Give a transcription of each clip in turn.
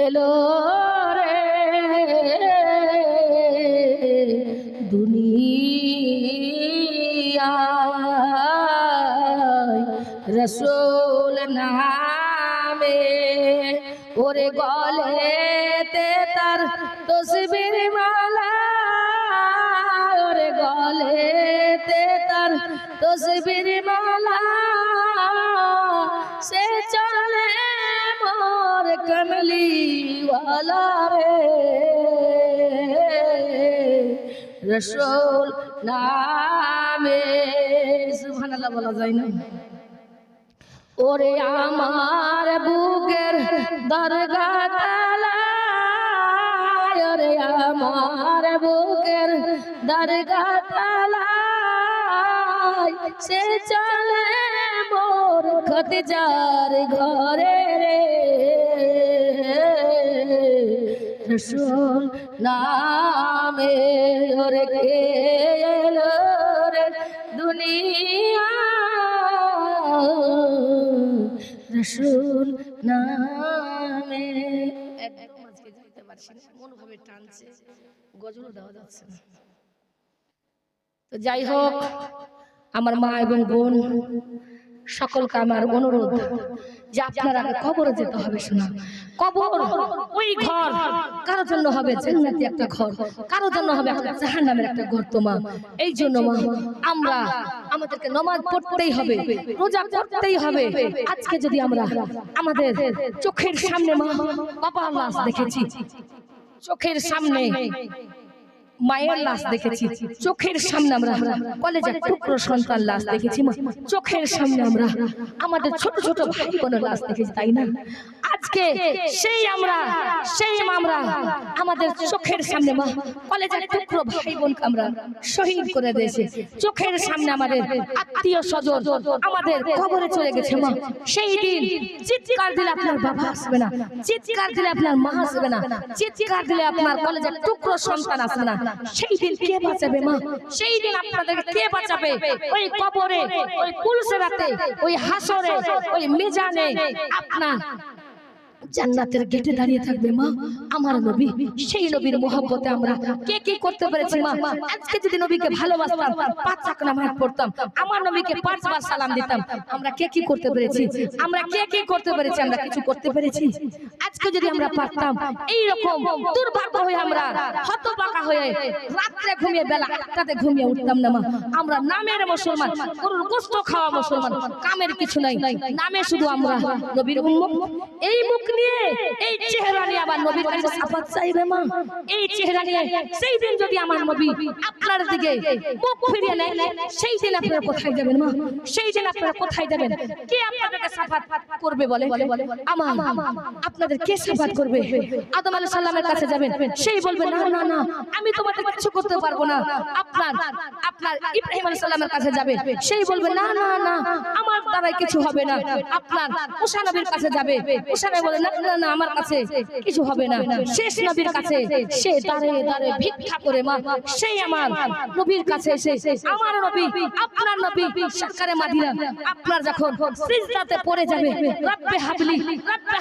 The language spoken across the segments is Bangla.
এলো রে দুনিয়ায় রসুল নামে ওরে গলেতে তার তসবির মালা ওরে গলেতে তার তসবির মালা সে চলে মোর কমলি ওয়ালা রে রসুল নামে সুবহানাল্লাহ বলা যায় না। ওরে আমার বুকের দরগা তালায় ওরে আমার বুকের দরগা তালায় সে চলে মোর খদিজার ঘরে রে রসুল নামে ওরে কে এলো রে দুনিয়া রসুল নামে। একদম আজকে যেতে পারছি না, মন ভাবে টানছে, গজলও দেওয়া যাচ্ছে না। তো যাই হোক, আমার মা এবং বোন সকলকে আমার অনুরোধ যে আপনারা কবরে যেতে হবে। শোনা, কবর ওই ঘর কারো জন্য হবে জান্নাতি একটা ঘর, কারো জন্য হবে একটা জাহান্নামের একটা গর্ত। মা, এই জন্য মা আমরা আমাদেরকে নামাজ পড়তেই হবে, রোজা করতেই হবে। আজকে যদি আমরা আমাদের চোখের সামনে মা বাবার লাশ দেখেছি, চোখের সামনে মায়ের লাশ দেখেছি, চোখের সামনে আমরা কলেজের টুকরো সন্তান লাশ দেখেছি, চোখের সামনে আমরা আমাদের ছোট ছোট ভাই বোনের লাশ দেখেছি, তাই না? আজকে সেই আমরা আমাদের চোখের সামনে মা কলেজের টুকরো ভাই বোনকে আমরা শহীদ করে দিয়েছি, চোখের সামনে আমাদের আত্মীয় স্বজন আমাদের কবরে চলে গেছে। মা, সেই দিন চিৎকার দিলে আপনার বাবা আসবে না, চিৎকার দিলে আপনার মা আসবে না, চিৎকার দিলে আপনার কলেজের টুকরো সন্তান আসবে না। সেই দিন কে বাঁচাবে মা? সেই দিন আপনাদেরকে কে বাঁচাবে? ওই কবরে, ওই পুলসিরাতে, ওই হাসরে, ওই মিজানে আপনার জান্নাতের গেটে দাঁড়িয়ে থাকবে মা আমার নবী। সেই নবীর মোহাব্বতে আমরা কে কি করতে পেরেছি মা? আজকে যদি নবীকে ভালোবাসতাম, 5 ওয়াক্ত নামাজ পড়তাম, আমার নবীকে 5 বার সালাম দিতাম, আমরা কে কি করতে পেরেছি? আমরা কে কি করতে পেরেছি? আমরা কিছু করতে পেরেছি? আজকে যদি আমরা পারতাম, এই রকম দুর্ভাগ্য হয়ে আমরা হতবাকা হয়ে রাতে ঘুমিয়ে বেলা 8টাতে ঘুমিয়ে উঠতাম না মা। আমরা নামের মুসলমান, গরুর গোশত খাওয়া মুসলমান, কামের কিছু নাই, নামে শুধু আমরা নবীর উম্মত। এই মুখ নিয়ে, এই চেহারা নিয়ে আবার নবীর কাছে শাফাত চাইবে মা। এই চেহারা নিয়ে সেই দিন যদি আমার নবী আপনার দিকে মুখ ফিরিয়ে নেয়, সেই দিন আপনারা কোথায় যাবেন মা? সেই দিন আপনারা কোথায় যাবেন? কে আপনাদেরকে শাফাত করবে বলে? আমার আপনাদের কে শাফাত করবে? আদম আলাইহিস সালামের কাছে যাবেন, সেই বলবে না না না আমি তোমাদের কিছু করতে পারবো না। আপনার ইব্রাহিম আলাইহিস সালামের কাছে যাবে, সেই বলবে না না না আমার দ্বারা কিছু হবে না। আপনার মুসা নবীর কাছে যাবে, মুসা নবী বলে না না না আমার কাছে কিছু হবে না। শেষ নবীর কাছে সে দাঁড়ে দাঁড়ে ভিক্ষা করে মা, সেই আমার নবীর কাছে এসে আমার নবী, আপনার নবী সরকারে মাদিনা আপনার যখন সিজদাতে পড়ে যাবে, রব্বে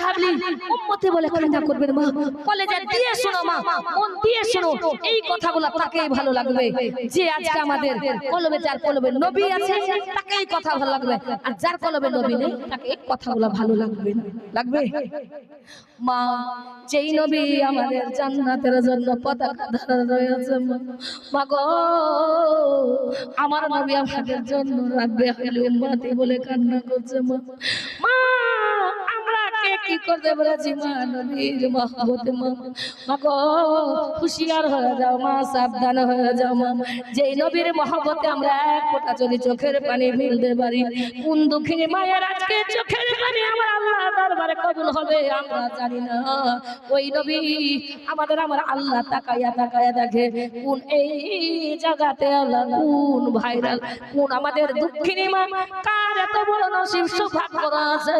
হাবলি উম্মতি বলে কান্না করবেন মা। কলেজে দিয়ে শোনো মা, মন দিয়ে শোনো, এই কথাগুলো তাকেই ভালো লাগবে যে আজকে আমাদের কলবে, যার কলবে নবী আছে তাকে এই কথা ভালো লাগবে, আর যার কলবে নবী নেই তাকে এই কথাগুলো ভালো লাগবে না। লাগবে মা, যেই নবী আমাদের জান্নাতের জন্য পতাকা ধরে রয়েছে মা গো, আমার নবী আমাদের জন্য রাখবে হইলে উম্মতি বলে কান্না করছে মা। মা, আমরা কে কি করতে পেরেছি মা নবীর মহব্বতে মা? মা গো, হুঁশিয়ার হয়ে যাও মা, সাবধান হয়ে যাও মা। যেই নবীর মহব্বতে আমরা এক ফোঁটা যদি চোখের পানি ফেলতে পারি, কোন দুঃখিনী মায়ের আজকে চোখের পানি আমার আল্লাহ দরবারে কবুল হবে আমরা জানি না। ওই নবী আমাদের আমার আল্লাহ তাকায়া তাকায়া দেখে কোন এই জায়গাতে আল্লাহ কোন ভাইরাল, কোন আমাদের দুঃখিনী মা, কার এত বড় নসিব সৌভাগ্য আছে,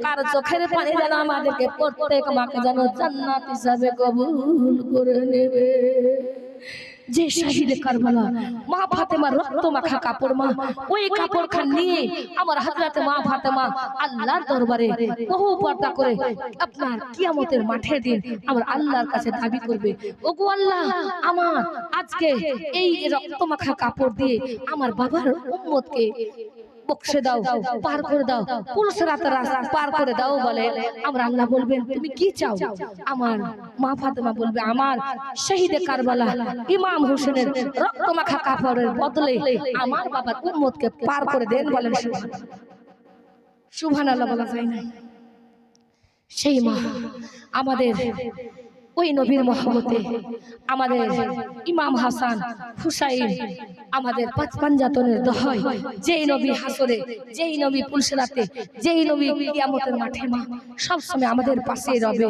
কার চোখের পানি যেন আমাদেরকে প্রত্যেক মাকে যেন জান্নাত হিসাবে কবুল করে নেবে। যে শহীদ কারবালা মা ফাতেমার রক্ত মাখা কাপড় মা, ওই কাপড় খান নিয়ে আমার হযরতে মা ফাতেমা আল্লাহর দরবারে বহু পর্দা করে আপনার কিয়ামতের মাঠের দিন আমার আল্লাহর কাছে দাবি করবে, ওগো আল্লাহ, আমার আজকে এই রক্ত মাখা কাপড় দিয়ে আমার বাবার উম্মতকে বক্সে দাও, পার করে দাও, পুলসরাতের রাস্তা পার করে দাও বলে। আমরা আল্লাহ বলবেন তুমি কি চাও? আমার মা ফাতেমা বলবে আমার শহীদে কারবালা ইমাম হোসেনের রক্ত মাখা কাপড়ের বদলে আমার বাবার উম্মতকে পার করে দেন বলেন। সুবহানাল্লাহ বলা যায় না? সেই মা আমাদের ওই নবীর মহব্বতে আমাদের ইমাম হাসান হুসাইন আমাদের পাঁচ পাঞ্জাতনের দোহাই, যেই নবী হাসরে, যেই নবী পুলসরাতে, যেই নবী কিয়ামতের মাঠে মা সব সময় আমাদের পাশে রবে।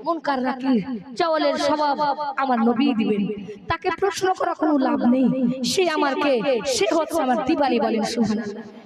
মুনকার নাকির জওয়ালের স্বভাব আমার নবী দিবেন, তাকে প্রশ্ন করা কোনো লাভ নেই। সে আমার কে? সে হচ্ছে আমার দিবানি বলেন। সুবহানাল্লাহ।